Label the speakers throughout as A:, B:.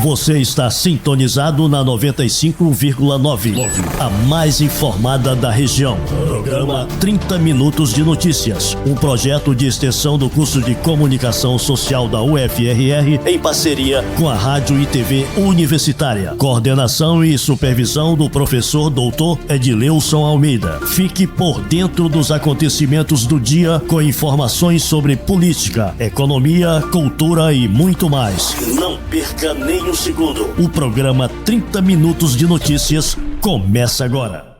A: Você está sintonizado na 95,9, a mais informada da região. Programa 30 Minutos de Notícias, um projeto de extensão do curso de Comunicação Social da UFRR em parceria com a Rádio e TV Universitária. Coordenação e supervisão do professor Dr. Edileuson Almeida. Fique por dentro dos acontecimentos do dia com informações sobre política, economia, cultura e muito mais. Não perca nem um segundo. O programa 30 Minutos de Notícias começa agora.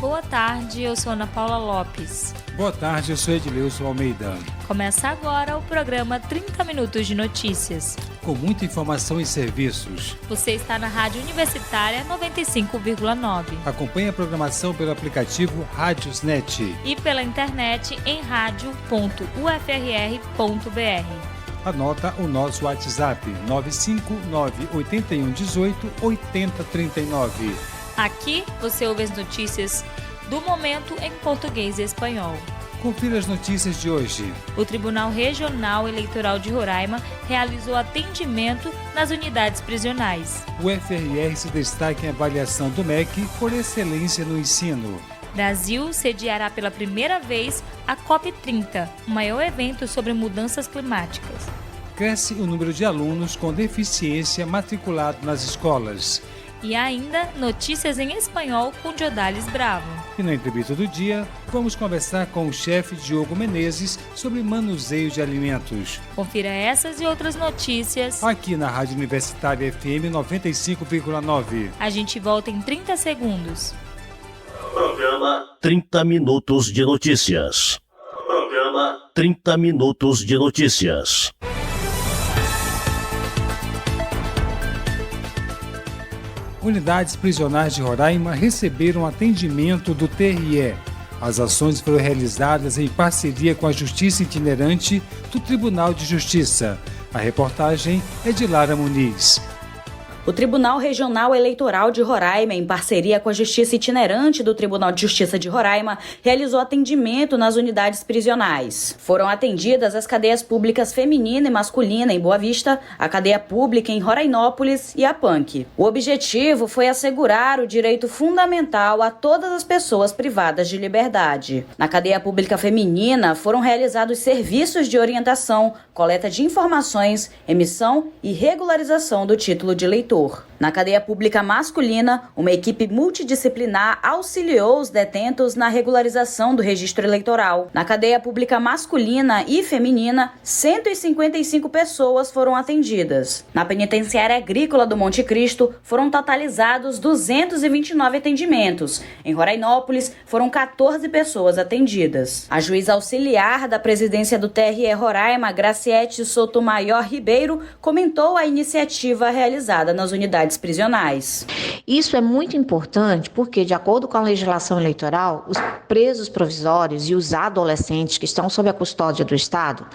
B: Boa tarde, eu sou Ana Paula Lopes.
C: Boa tarde, eu sou Edileuson Almeida.
B: Começa agora o programa 30 Minutos de Notícias.
C: Com muita informação e serviços.
B: Você está na Rádio Universitária 95,9.
C: Acompanhe a programação pelo aplicativo Rádiosnet.
B: E pela internet em radio.ufrr.br.
C: Anota o nosso WhatsApp 959-8118-8039.
B: Aqui você ouve as notícias do momento em português e espanhol.
C: Confira as notícias de hoje.
B: O Tribunal Regional Eleitoral de Roraima realizou atendimento nas unidades prisionais.
C: O FRR se destaca em avaliação do MEC por excelência no ensino.
B: Brasil sediará pela primeira vez a COP30, o maior evento sobre mudanças climáticas.
C: Cresce o número de alunos com deficiência matriculados nas escolas.
B: E ainda, notícias em espanhol com Jodales Bravo.
C: E na entrevista do dia, vamos conversar com o chefe Diogo Menezes sobre manuseio de alimentos.
B: Confira essas e outras notícias
C: aqui na Rádio Universitária FM 95,9.
B: A gente volta em 30 segundos.
A: Programa 30 Minutos de Notícias. Programa 30 Minutos de Notícias.
C: Unidades prisionais de Roraima receberam atendimento do TRE. As ações foram realizadas em parceria com a Justiça Itinerante do Tribunal de Justiça. A reportagem é de Lara Muniz.
D: O Tribunal Regional Eleitoral de Roraima, em parceria com a Justiça Itinerante do Tribunal de Justiça de Roraima, realizou atendimento nas unidades prisionais. Foram atendidas as cadeias públicas feminina e masculina em Boa Vista, a cadeia pública em Rorainópolis e a PANC. O objetivo foi assegurar o direito fundamental a todas as pessoas privadas de liberdade. Na cadeia pública feminina, foram realizados serviços de orientação, coleta de informações, emissão e regularização do título de eleitor. Na cadeia pública masculina, uma equipe multidisciplinar auxiliou os detentos na regularização do registro eleitoral. Na cadeia pública masculina e feminina, 155 pessoas foram atendidas. Na penitenciária agrícola do Monte Cristo, foram totalizados 229 atendimentos. Em Rorainópolis, foram 14 pessoas atendidas. A juíza auxiliar da presidência do TRE Roraima, Graciete Sotomayor Ribeiro, comentou a iniciativa realizada nas unidades prisionais.
E: Isso é muito importante porque, de acordo com a legislação eleitoral, os presos provisórios e os adolescentes que estão sob a custódia do Estado,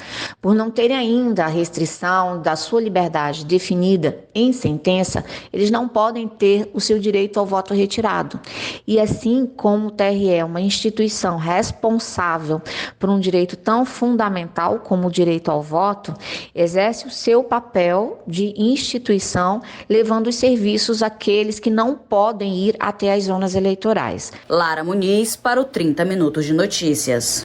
E: por não terem ainda a restrição da sua liberdade definida em sentença, eles não podem ter o seu direito ao voto retirado. E assim como o TRE é uma instituição responsável por um direito tão fundamental como o direito ao voto, exerce o seu papel de instituição, levando os serviços àqueles que não podem ir até as zonas eleitorais.
D: Lara Muniz para o 30 Minutos de Notícias.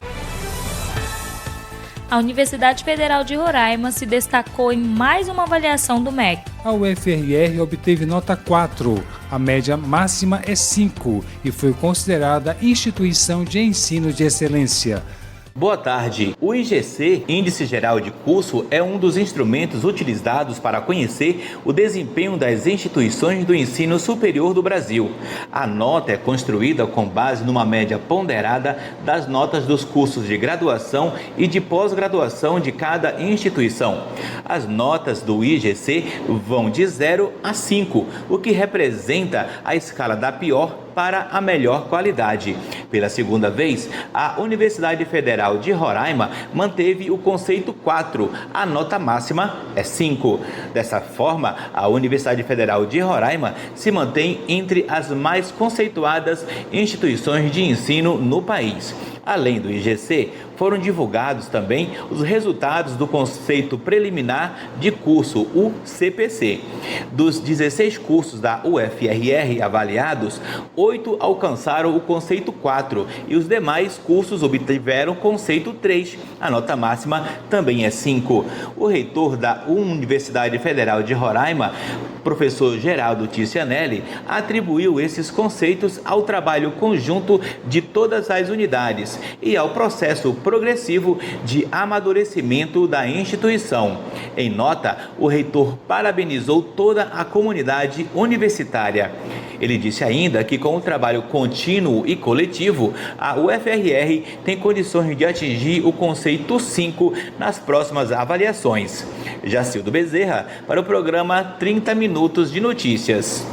B: A Universidade Federal de Roraima se destacou em mais uma avaliação do MEC.
C: A UFRR obteve nota 4, a média máxima é 5 e foi considerada instituição de ensino de excelência.
F: Boa tarde. O IGC, Índice Geral de Curso, é um dos instrumentos utilizados para conhecer o desempenho das instituições do ensino superior do Brasil. A nota é construída com base numa média ponderada das notas dos cursos de graduação e de pós-graduação de cada instituição. As notas do IGC vão de 0 a 5, o que representa a escala da pior para a melhor qualidade. Pela segunda vez, a Universidade Federal de Roraima manteve o conceito 4, a nota máxima é 5. Dessa forma, a Universidade Federal de Roraima se mantém entre as mais conceituadas instituições de ensino no país. Além do IGC, foram divulgados também os resultados do Conceito Preliminar de Curso, o CPC. Dos 16 cursos da UFRR avaliados, 8 alcançaram o Conceito 4 e os demais cursos obtiveram o Conceito 3. A nota máxima também é 5. O reitor da Universidade Federal de Roraima, professor Geraldo Ticianelli, atribuiu esses conceitos ao trabalho conjunto de todas as unidades e ao processo progressivo de amadurecimento da instituição. Em nota, o reitor parabenizou toda a comunidade universitária. Ele disse ainda que com o trabalho contínuo e coletivo, a UFRR tem condições de atingir o conceito 5 nas próximas avaliações. Jacildo Bezerra, para o programa 30 Minutos de Notícias.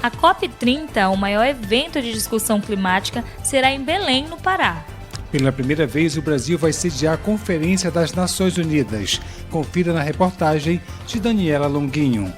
B: A COP30, o maior evento de discussão climática, será em Belém, no Pará.
C: Pela primeira vez, o Brasil vai sediar a Conferência das Nações Unidas. Confira na reportagem de Daniela Longuinho.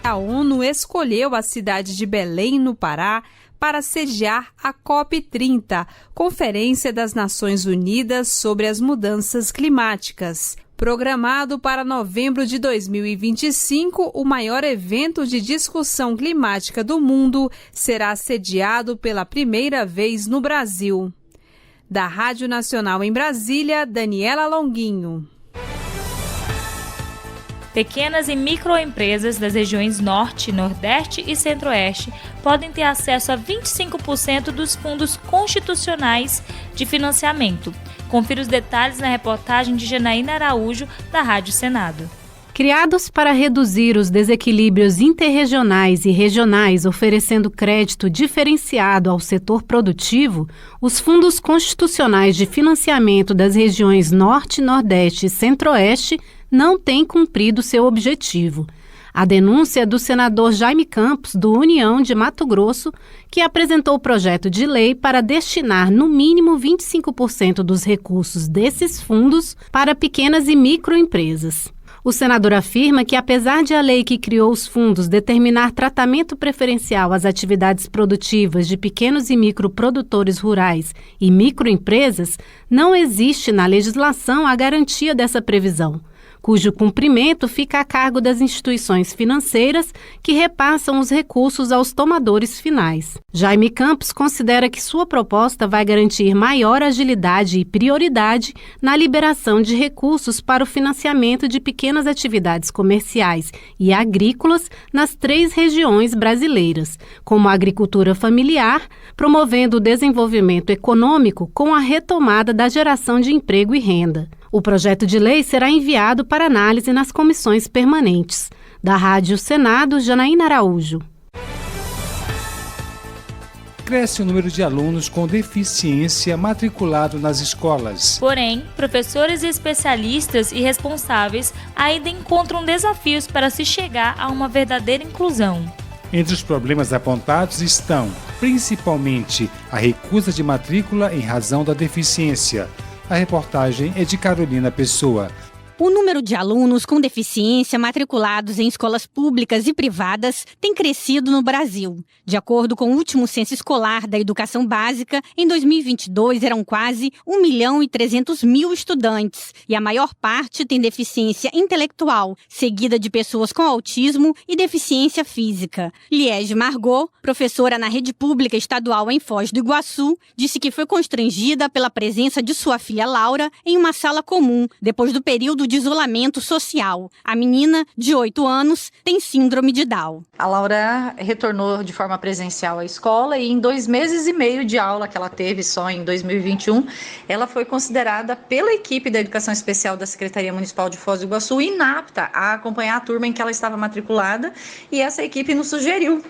G: A ONU escolheu a cidade de Belém, no Pará, para sediar a COP30, Conferência das Nações Unidas sobre as Mudanças Climáticas. Programado para novembro de 2025, o maior evento de discussão climática do mundo será sediado pela primeira vez no Brasil. Da Rádio Nacional em Brasília, Daniela Longuinho.
B: Pequenas e microempresas das regiões Norte, Nordeste e Centro-Oeste podem ter acesso a 25% dos fundos constitucionais de financiamento. Confira os detalhes na reportagem de Janaína Araújo, da Rádio Senado.
H: Criados para reduzir os desequilíbrios interregionais e regionais, oferecendo crédito diferenciado ao setor produtivo, os fundos constitucionais de financiamento das regiões Norte, Nordeste e Centro-Oeste não têm cumprido seu objetivo. A denúncia é do senador Jaime Campos, do União de Mato Grosso, que apresentou o projeto de lei para destinar no mínimo 25% dos recursos desses fundos para pequenas e microempresas. O senador afirma que, apesar de a lei que criou os fundos determinar tratamento preferencial às atividades produtivas de pequenos e microprodutores rurais e microempresas, não existe na legislação a garantia dessa previsão, cujo cumprimento fica a cargo das instituições financeiras que repassam os recursos aos tomadores finais. Jaime Campos considera que sua proposta vai garantir maior agilidade e prioridade na liberação de recursos para o financiamento de pequenas atividades comerciais e agrícolas nas 3 regiões brasileiras, como a agricultura familiar, promovendo o desenvolvimento econômico com a retomada da geração de emprego e renda. O projeto de lei será enviado para análise nas comissões permanentes. Da Rádio Senado, Janaína Araújo.
C: Cresce o número de alunos com deficiência matriculado nas escolas.
B: Porém, professores e especialistas e responsáveis ainda encontram desafios para se chegar a uma verdadeira inclusão.
C: Entre os problemas apontados estão, principalmente, a recusa de matrícula em razão da deficiência. A reportagem é de Carolina Pessoa.
I: O número de alunos com deficiência matriculados em escolas públicas e privadas tem crescido no Brasil. De acordo com o último censo escolar da educação básica, em 2022 eram quase 1.300.000 estudantes e a maior parte tem deficiência intelectual, seguida de pessoas com autismo e deficiência física. Liege Margot, professora na rede pública estadual em Foz do Iguaçu, disse que foi constrangida pela presença de sua filha Laura em uma sala comum, depois do período de isolamento social. A menina, de 8 anos, tem síndrome de Down.
J: A Laura retornou de forma presencial à escola e em 2 meses e meio de aula que ela teve só em 2021, ela foi considerada pela equipe da Educação Especial da Secretaria Municipal de Foz do Iguaçu inapta a acompanhar a turma em que ela estava matriculada e essa equipe nos sugeriu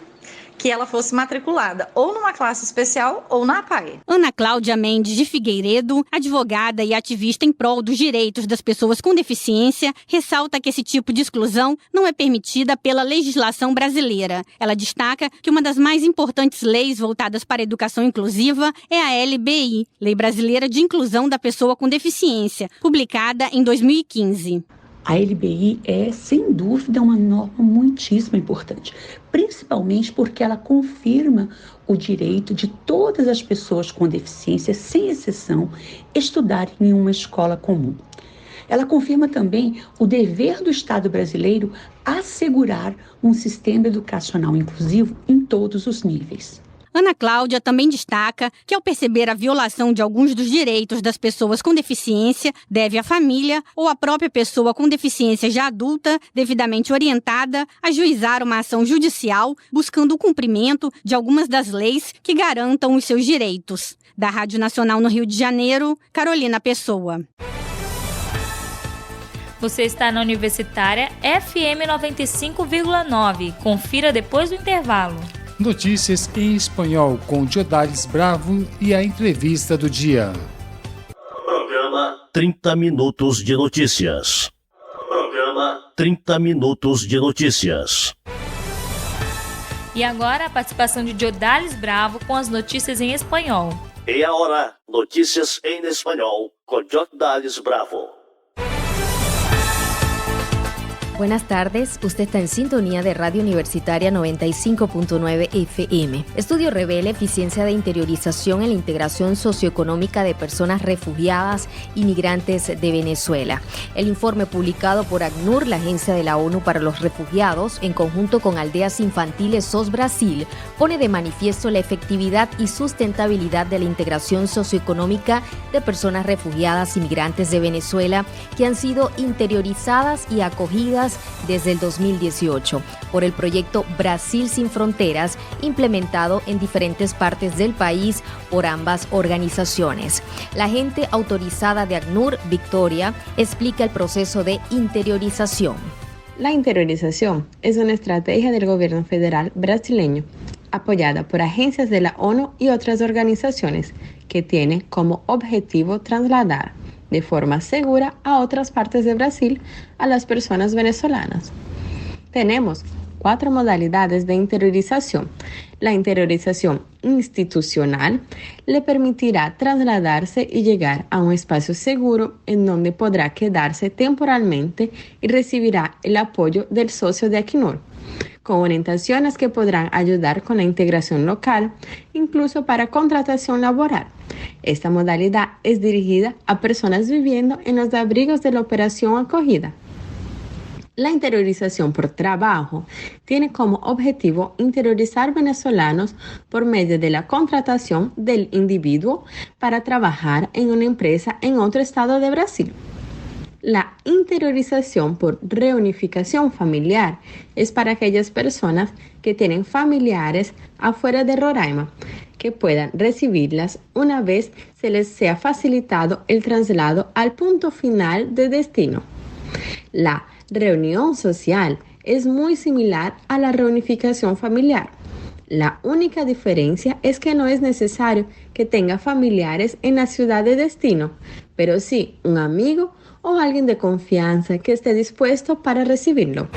J: que ela fosse matriculada ou numa classe especial ou na APAE.
I: Ana Cláudia Mendes de Figueiredo, advogada e ativista em prol dos direitos das pessoas com deficiência, ressalta que esse tipo de exclusão não é permitida pela legislação brasileira. Ela destaca que uma das mais importantes leis voltadas para a educação inclusiva é a LBI, Lei Brasileira de Inclusão da Pessoa com Deficiência, publicada em 2015.
K: A LBI é, sem dúvida, uma norma muitíssimo importante, principalmente porque ela confirma o direito de todas as pessoas com deficiência, sem exceção, estudarem em uma escola comum. Ela confirma também o dever do Estado brasileiro assegurar um sistema educacional inclusivo em todos os níveis.
I: Ana Cláudia também destaca que, ao perceber a violação de alguns dos direitos das pessoas com deficiência, deve a família ou a própria pessoa com deficiência já adulta, devidamente orientada, ajuizar uma ação judicial buscando o cumprimento de algumas das leis que garantam os seus direitos. Da Rádio Nacional no Rio de Janeiro, Carolina Pessoa.
B: Você está na Universitária FM 95,9. Confira depois do intervalo.
C: Notícias em espanhol com Jodales Bravo e a entrevista do dia.
A: Programa 30 minutos de notícias. Programa 30 minutos de notícias.
B: E agora a participação de Jodales Bravo com as notícias em espanhol.
A: E agora, notícias em espanhol com Jodales Bravo.
L: Buenas tardes, usted está en sintonía de Radio Universitaria 95.9 FM. Estudio revela eficiencia de interiorización en la integración socioeconómica de personas refugiadas y migrantes de Venezuela. El informe publicado por ACNUR, la Agencia de la ONU para los Refugiados, en conjunto con Aldeas Infantiles SOS Brasil, pone de manifiesto la efectividad y sustentabilidad de la integración socioeconómica de personas refugiadas y migrantes de Venezuela que han sido interiorizadas y acogidas desde el 2018 por el proyecto Brasil Sin Fronteras, implementado en diferentes partes del país por ambas organizaciones. La agente autorizada de ACNUR, Victoria, explica el proceso de interiorización.
M: La interiorización es una estrategia del gobierno federal brasileño, apoyada por agencias de la ONU y otras organizaciones, que tiene como objetivo trasladar de forma segura a otras partes de Brasil a las personas venezolanas. Tenemos 4 modalidades de interiorización. La interiorización institucional le permitirá trasladarse y llegar a un espacio seguro en donde podrá quedarse temporalmente y recibirá el apoyo del socio de ACNUR, con orientaciones que podrán ayudar con la integración local, incluso para contratación laboral. Esta modalidad es dirigida a personas viviendo en los abrigos de la operación acogida. La interiorización por trabajo tiene como objetivo interiorizar venezolanos por medio de la contratación del individuo para trabajar en una empresa en otro estado de Brasil. La interiorización por reunificación familiar es para aquellas personas que tienen familiares afuera de Roraima, que puedan recibirlas una vez se les sea facilitado el traslado al punto final de destino. La reunión social es muy similar a la reunificación familiar. La única diferencia es que no es necesario que tenga familiares en la ciudad de destino, pero sí un amigo o alguien de confianza que esté dispuesto para recibirlo.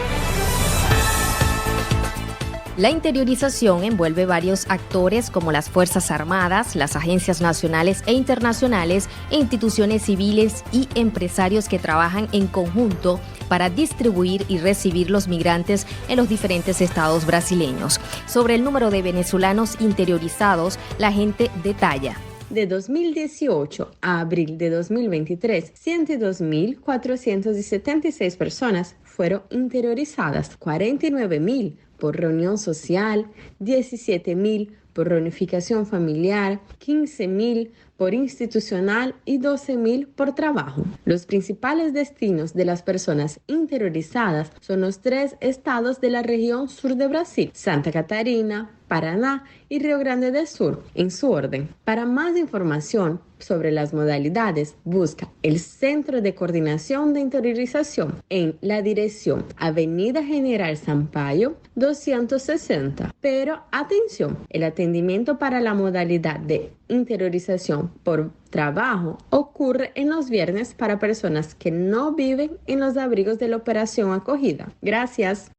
L: La interiorización envuelve varios actores como las Fuerzas Armadas, las agencias nacionales e internacionales, e instituciones civiles y empresarios que trabajan en conjunto para distribuir y recibir los migrantes en los diferentes estados brasileños. Sobre el número de venezolanos interiorizados, la agente detalla.
M: De 2018 a abril de 2023, 102.476 personas fueron interiorizadas, 49.000 por reunión social, 17.000 por reunificación familiar, 15.000 por institucional y 12.000 por trabajo. Los principales destinos de las personas interiorizadas son los 3 estados de la región sur de Brasil: Santa Catarina, Paraná y Río Grande del Sur, en su orden. Para más información sobre las modalidades, busca el Centro de Coordinación de Interiorización en la dirección Avenida General Sampaio 260. Pero atención, el atendimiento para la modalidad de interiorización por trabajo ocurre en los viernes para personas que no viven en los abrigos de la operación acogida. Gracias.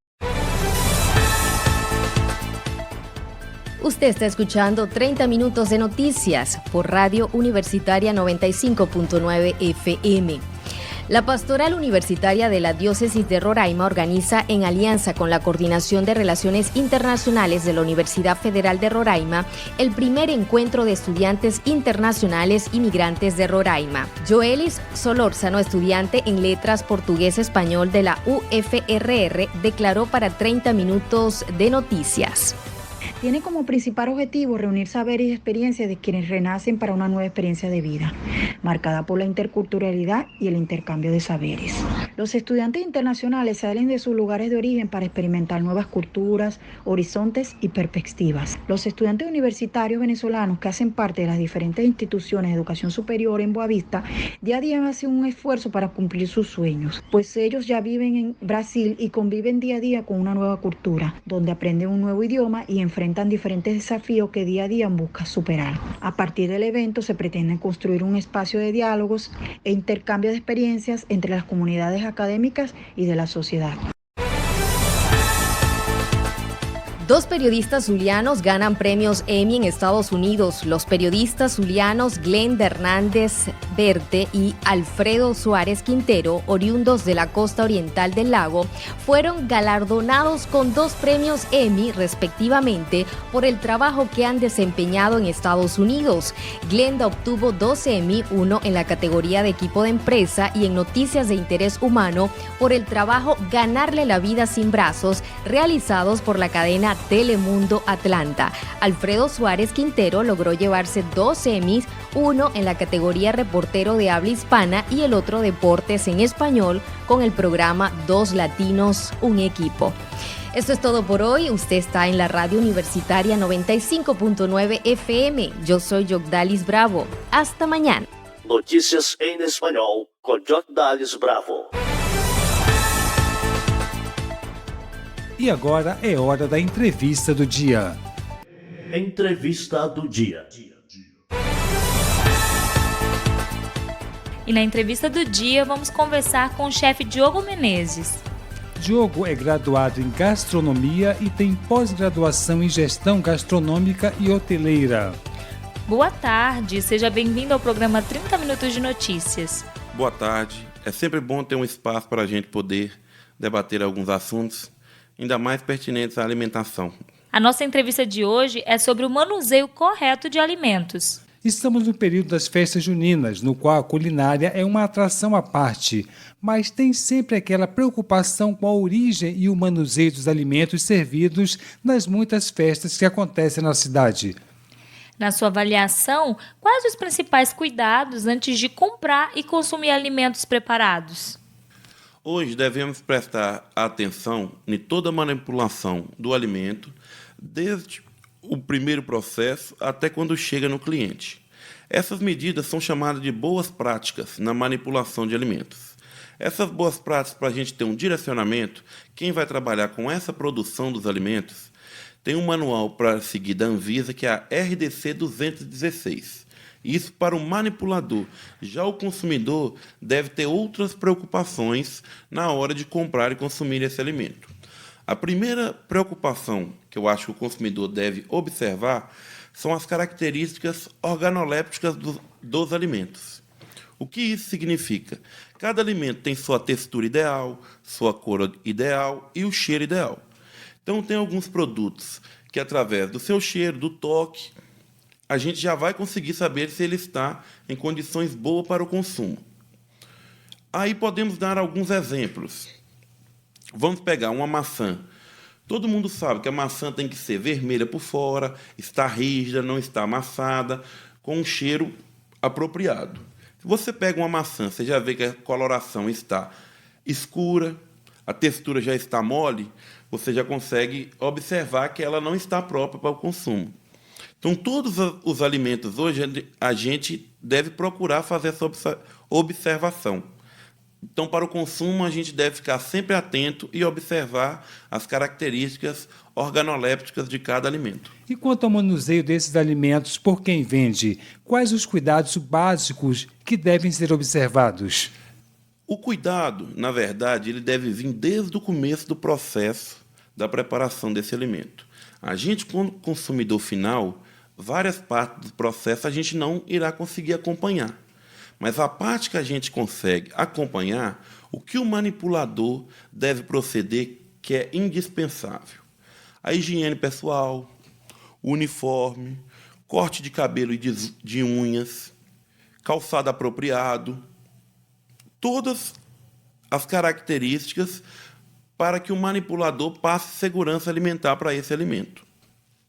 L: Usted está escuchando 30 minutos de noticias por Radio Universitaria 95.9 FM. La Pastoral Universitaria de la Diócesis de Roraima organiza, en alianza con la Coordinación de Relaciones Internacionales de la Universidad Federal de Roraima, el primer encuentro de estudiantes internacionales inmigrantes de Roraima. Joelis Solórzano, estudiante en Letras Portugués-Español de la UFRR, declaró para 30 Minutos de Noticias.
N: Tiene como principal objetivo reunir saberes y experiencias de quienes renacen para una nueva experiencia de vida, marcada por la interculturalidad y el intercambio de saberes. Los estudiantes internacionales salen de sus lugares de origen para experimentar nuevas culturas, horizontes y perspectivas. Los estudiantes universitarios venezolanos que hacen parte de las diferentes instituciones de educación superior en Boavista, día a día hacen un esfuerzo para cumplir sus sueños, pues ellos ya viven en Brasil y conviven día a día con una nueva cultura, donde aprenden un nuevo idioma y enfrentan diferentes desafíos que día a día buscan superar. A partir del evento se pretende construir un espacio de diálogos e intercambio de experiencias entre las comunidades académicas y de la sociedad.
L: 2 periodistas zulianos ganan premios Emmy en Estados Unidos. Los periodistas zulianos Glenda Hernández Verte y Alfredo Suárez Quintero, oriundos de la costa oriental del lago, fueron galardonados con 2 premios Emmy respectivamente por el trabajo que han desempeñado en Estados Unidos. Glenda obtuvo 2 Emmy, uno en la categoría de equipo de empresa y en noticias de interés humano por el trabajo Ganarle la vida sin brazos, realizados por la cadena Telemundo Atlanta. Alfredo Suárez Quintero logró llevarse 2 Emmys, uno en la categoría reportero de habla hispana y el otro deportes en español con el programa 2 Latinos, un equipo. Esto es todo por hoy. Usted está en la Radio Universitaria 95.9 FM. Yo soy Yogdalis Bravo. Hasta mañana.
A: Notícias em espanhol com Yogdalis Bravo.
C: E agora é hora da entrevista do dia.
A: Entrevista do dia.
B: E na entrevista do dia vamos conversar com o chefe Diogo Menezes.
C: Diogo é graduado em gastronomia e tem pós-graduação em gestão gastronômica e hoteleira.
B: Boa tarde, seja bem-vindo ao programa 30 Minutos de Notícias.
O: Boa tarde, é sempre bom ter um espaço para a gente poder debater alguns assuntos, ainda mais pertinentes à alimentação.
B: A nossa entrevista de hoje é sobre o manuseio correto de alimentos.
C: Estamos no período das festas juninas, no qual a culinária é uma atração à parte, mas tem sempre aquela preocupação com a origem e o manuseio dos alimentos servidos nas muitas festas que acontecem na cidade.
B: Na sua avaliação, quais os principais cuidados antes de comprar e consumir alimentos preparados?
O: Hoje devemos prestar atenção em toda a manipulação do alimento, desde o primeiro processo até quando chega no cliente. Essas medidas são chamadas de boas práticas na manipulação de alimentos. Essas boas práticas, para a gente ter um direcionamento, quem vai trabalhar com essa produção dos alimentos, tem um manual para seguir da Anvisa, que é a RDC 216. Isso para o manipulador. Já o consumidor deve ter outras preocupações na hora de comprar e consumir esse alimento. A primeira preocupação que eu acho que o consumidor deve observar são as características organolépticas dos alimentos. O que isso significa? Cada alimento tem sua textura ideal, sua cor ideal e o cheiro ideal. Então, tem alguns produtos que, através do seu cheiro, do toque, a gente já vai conseguir saber se ele está em condições boas para o consumo. Aí podemos dar alguns exemplos. Vamos pegar uma maçã. Todo mundo sabe que a maçã tem que ser vermelha por fora, está rígida, não está amassada, com um cheiro apropriado. Se você pega uma maçã, você já vê que a coloração está escura, a textura já está mole, você já consegue observar que ela não está própria para o consumo. Então, todos os alimentos hoje a gente deve procurar fazer essa observação. Então, para o consumo, a gente deve ficar sempre atento e observar as características organolépticas de cada alimento.
C: E quanto ao manuseio desses alimentos por quem vende, quais os cuidados básicos que devem ser observados?
O: O cuidado, na verdade, ele deve vir desde o começo do processo da preparação desse alimento. A gente, como consumidor final, várias partes do processo a gente não irá conseguir acompanhar. Mas a parte que a gente consegue acompanhar, o que o manipulador deve proceder, que é indispensável. A higiene pessoal, o uniforme, corte de cabelo e de unhas, calçado apropriado, todas as características para que o manipulador passe segurança alimentar para esse alimento.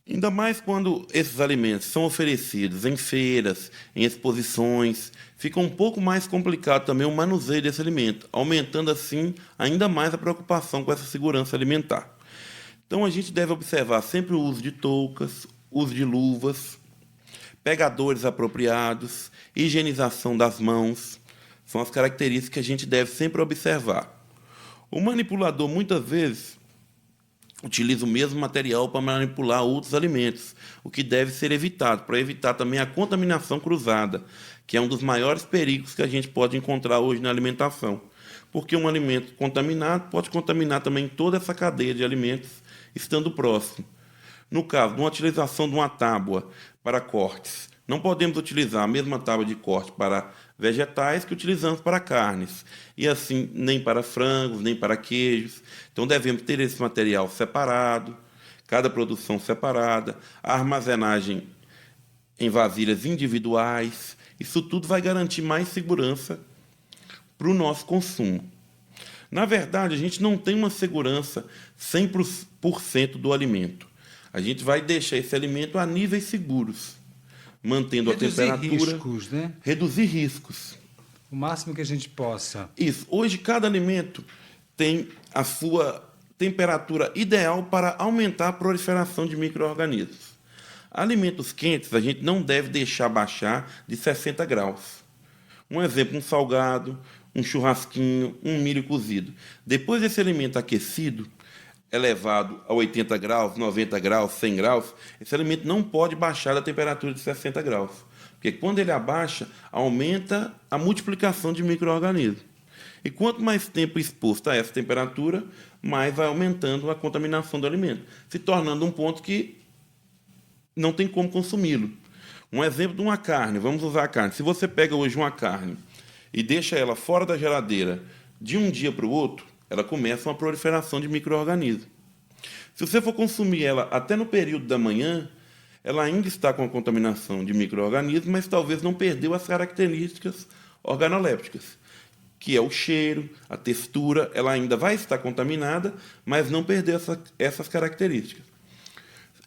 O: Ainda mais quando esses alimentos são oferecidos em feiras, em exposições, fica um pouco mais complicado também o manuseio desse alimento, aumentando assim ainda mais a preocupação com essa segurança alimentar. Então a gente deve observar sempre o uso de toucas, uso de luvas, pegadores apropriados, higienização das mãos, são as características que a gente deve sempre observar. O manipulador muitas vezes utiliza o mesmo material para manipular outros alimentos, o que deve ser evitado, para evitar também a contaminação cruzada, que é um dos maiores perigos que a gente pode encontrar hoje na alimentação. Porque um alimento contaminado pode contaminar também toda essa cadeia de alimentos, estando próximo. No caso de uma utilização de uma tábua para cortes, não podemos utilizar a mesma tábua de corte para vegetais que utilizamos para carnes, e assim nem para frangos, nem para queijos. Então devemos ter esse material separado, cada produção separada, a armazenagem em vasilhas individuais. Isso tudo vai garantir mais segurança para o nosso consumo. Na verdade, a gente não tem uma segurança 100% do alimento. A gente vai deixar esse alimento a níveis seguros, mantendo reduzir a temperatura,
C: riscos, né?
O: Reduzir riscos.
C: O máximo que a gente possa.
O: Isso. Hoje, cada alimento tem a sua temperatura ideal para aumentar a proliferação de micro-organismos. Alimentos quentes, a gente não deve deixar baixar de 60 graus. Um exemplo, um salgado, um churrasquinho, um milho cozido. Depois desse alimento aquecido, elevado a 80 graus, 90 graus, 100 graus, esse alimento não pode baixar da temperatura de 60 graus. Porque quando ele abaixa, aumenta a multiplicação de micro-organismos. E quanto mais tempo exposto a essa temperatura, mais vai aumentando a contaminação do alimento, se tornando um ponto que não tem como consumi-lo. Um exemplo de uma carne, vamos usar a carne. Se você pega hoje uma carne e deixa ela fora da geladeira de um dia para o outro, ela começa uma proliferação de micro-organismos. Se você for consumir ela até no período da manhã, ela ainda está com a contaminação de micro-organismos, mas talvez não perdeu as características organolépticas, que é o cheiro, a textura, ela ainda vai estar contaminada, mas não perdeu essas características.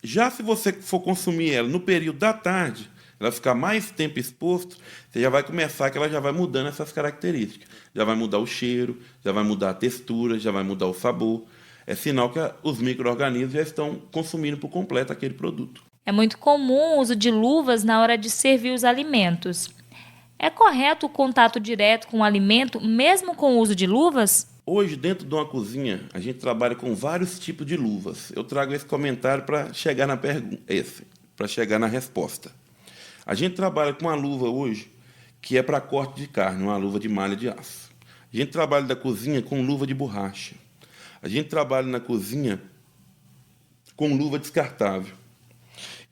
O: Já se você for consumir ela no período da tarde, ela ficar mais tempo exposto, você já vai começar que ela já vai mudando essas características. Já vai mudar o cheiro, já vai mudar a textura, já vai mudar o sabor. É sinal que os micro-organismos já estão consumindo por completo aquele produto.
B: É muito comum o uso de luvas na hora de servir os alimentos. É correto o contato direto com o alimento, mesmo com o uso de luvas?
O: Hoje, dentro de uma cozinha, a gente trabalha com vários tipos de luvas. Eu trago esse comentário para chegar na para chegar na resposta. A gente trabalha com uma luva hoje que é para corte de carne, uma luva de malha de aço. A gente trabalha na cozinha com luva de borracha. A gente trabalha na cozinha com luva descartável.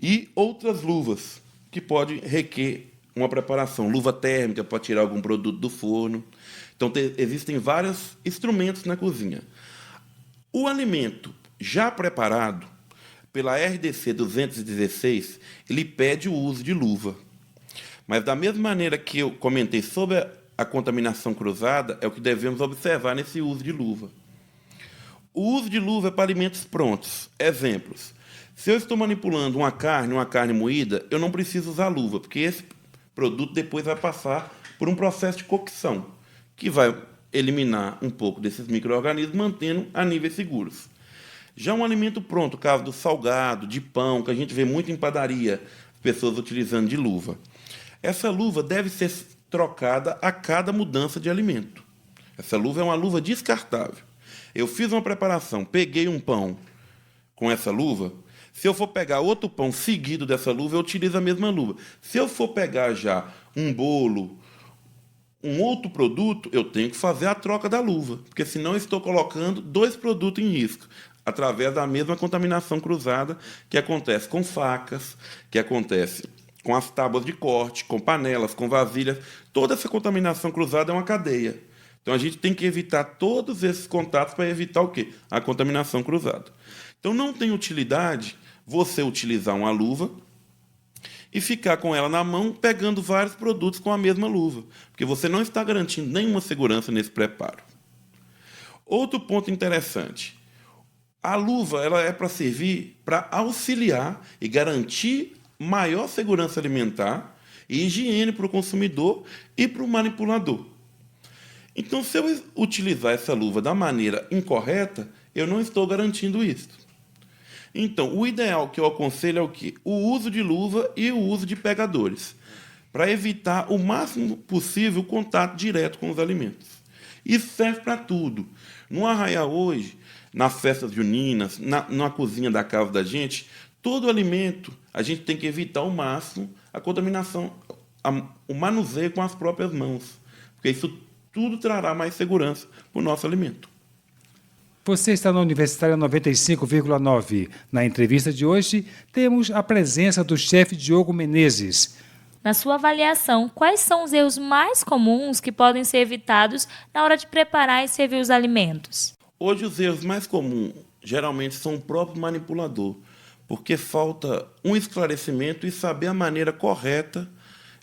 O: E outras luvas que podem requer uma preparação. Luva térmica para tirar algum produto do forno. Então, existem vários instrumentos na cozinha. O alimento já preparado, pela RDC 216, ele pede o uso de luva. Mas, da mesma maneira que eu comentei sobre a contaminação cruzada, é o que devemos observar nesse uso de luva. O uso de luva é para alimentos prontos. Exemplos. Se eu estou manipulando uma carne moída, eu não preciso usar luva, porque esse produto depois vai passar por um processo de cocção, que vai eliminar um pouco desses micro-organismos, mantendo a níveis seguros. Já um alimento pronto, o caso do salgado, de pão, que a gente vê muito em padaria, pessoas utilizando de luva. Essa luva deve ser trocada a cada mudança de alimento. Essa luva é uma luva descartável. Eu fiz uma preparação, peguei um pão com essa luva. Se eu for pegar outro pão seguido dessa luva, eu utilizo a mesma luva. Se eu for pegar já um bolo, um outro produto, eu tenho que fazer a troca da luva, porque senão eu estou colocando dois produtos em risco, através da mesma contaminação cruzada que acontece com facas, que acontece com as tábuas de corte, com panelas, com vasilhas. Toda essa contaminação cruzada é uma cadeia. Então, a gente tem que evitar todos esses contatos para evitar o quê? A contaminação cruzada. Então, não tem utilidade você utilizar uma luva e ficar com ela na mão pegando vários produtos com a mesma luva, porque você não está garantindo nenhuma segurança nesse preparo. Outro ponto interessante. A luva ela é para servir para auxiliar e garantir maior segurança alimentar e higiene para o consumidor e para o manipulador. Então, se eu utilizar essa luva da maneira incorreta, eu não estou garantindo isso. Então, o ideal que eu aconselho é o quê? O uso de luva e o uso de pegadores, para evitar o máximo possível o contato direto com os alimentos. Isso serve para tudo. No arraial hoje, nas festas juninas, na cozinha da casa da gente, todo alimento a gente tem que evitar ao máximo a contaminação, o manuseio com as próprias mãos, porque isso tudo trará mais segurança para o nosso alimento.
C: Você está na Universitária 95,9. Na entrevista de hoje, temos a presença do chefe Diogo Menezes.
B: Na sua avaliação, quais são os erros mais comuns que podem ser evitados na hora de preparar e servir os alimentos?
O: Hoje, os erros mais comuns, geralmente, são o próprio manipulador, porque falta um esclarecimento e saber a maneira correta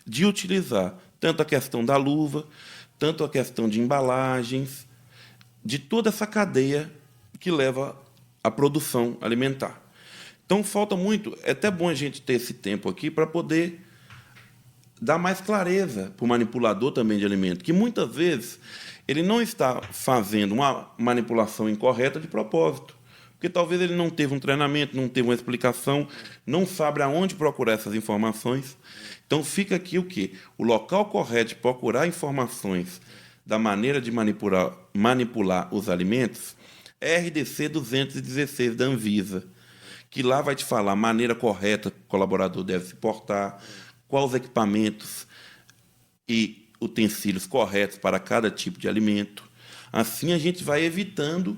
O: de utilizar tanto a questão da luva, tanto a questão de embalagens, de toda essa cadeia que leva à produção alimentar. Então, falta muito. É até bom a gente ter esse tempo aqui para poder dar mais clareza para o manipulador também de alimento, que muitas vezes ele não está fazendo uma manipulação incorreta de propósito, porque talvez ele não teve um treinamento, não teve uma explicação, não sabe aonde procurar essas informações. Então, fica aqui o quê? O local correto de procurar informações da maneira de manipular os alimentos é RDC 216 da Anvisa, que lá vai te falar a maneira correta que o colaborador deve se portar, quais equipamentos e utensílios corretos para cada tipo de alimento. Assim, a gente vai evitando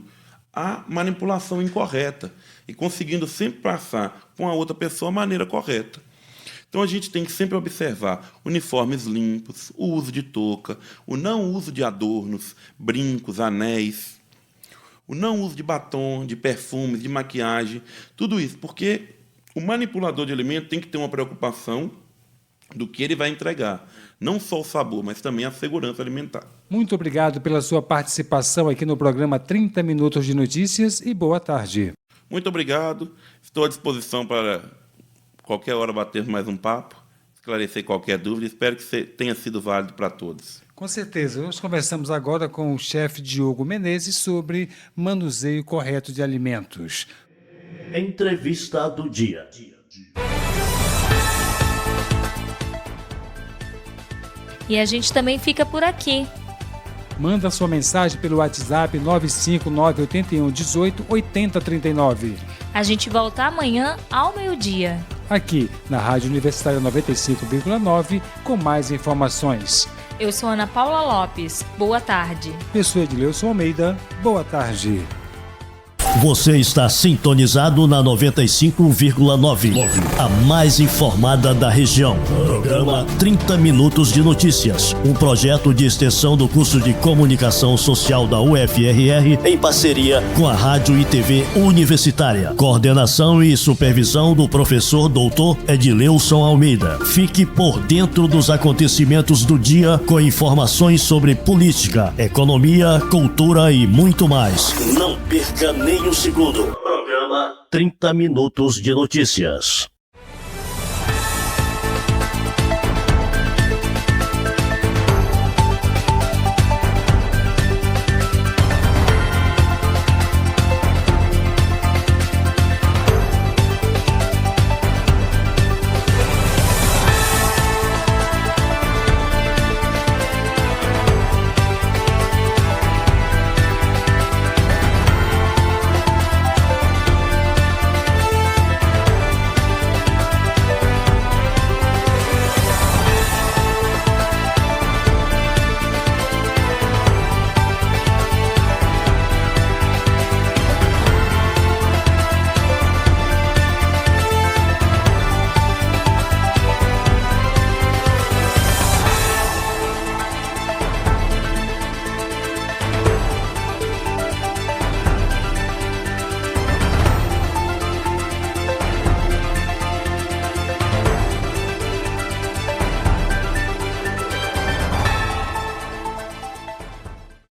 O: a manipulação incorreta e conseguindo sempre passar com a outra pessoa a maneira correta. Então, a gente tem que sempre observar uniformes limpos, o uso de touca, o não uso de adornos, brincos, anéis, o não uso de batom, de perfumes, de maquiagem, tudo isso, porque o manipulador de alimento tem que ter uma preocupação do que ele vai entregar, não só o sabor, mas também a segurança alimentar.
C: Muito obrigado pela sua participação aqui no programa 30 Minutos de Notícias e boa tarde.
O: Muito obrigado, estou à disposição para qualquer hora bater mais um papo, esclarecer qualquer dúvida, espero que tenha sido válido para todos.
C: Com certeza. Nós conversamos agora com o chefe Diogo Menezes sobre manuseio correto de alimentos.
A: Entrevista do dia.
B: E a gente também fica por aqui.
C: Manda sua mensagem pelo WhatsApp 95981188039.
B: A gente volta amanhã ao meio-dia.
C: Aqui na Rádio Universitária 95,9 com mais informações.
B: Eu sou Ana Paula Lopes. Boa tarde.
C: Eu sou Edileuson Almeida. Boa tarde.
A: Você está sintonizado na 95,9, a mais informada da região. Programa 30 Minutos de Notícias, um projeto de extensão do curso de Comunicação Social da UFRR em parceria com a Rádio e TV Universitária. Coordenação e supervisão do professor doutor Edileuson Almeida. Fique por dentro dos acontecimentos do dia com informações sobre política, economia, cultura e muito mais. Não perca nem um segundo. Programa 30 Minutos de Notícias.